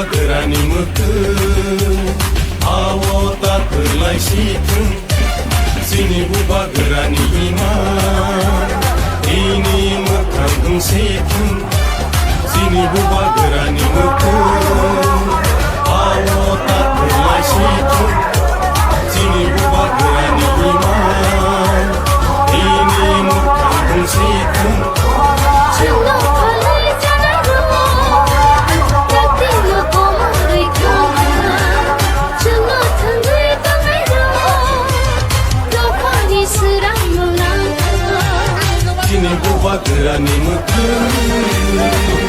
गोरानि मोखों आव तातोलाय सिथों जोंनि बुबा गोरानि इमान इनि मोखां गंसेथों जोंनि बुबा गोरानि मोखों आव तातोलाय सिथों जोंनि बुबा गोरानि इमान इनि मोखां गंसेथों Buba gerani mukul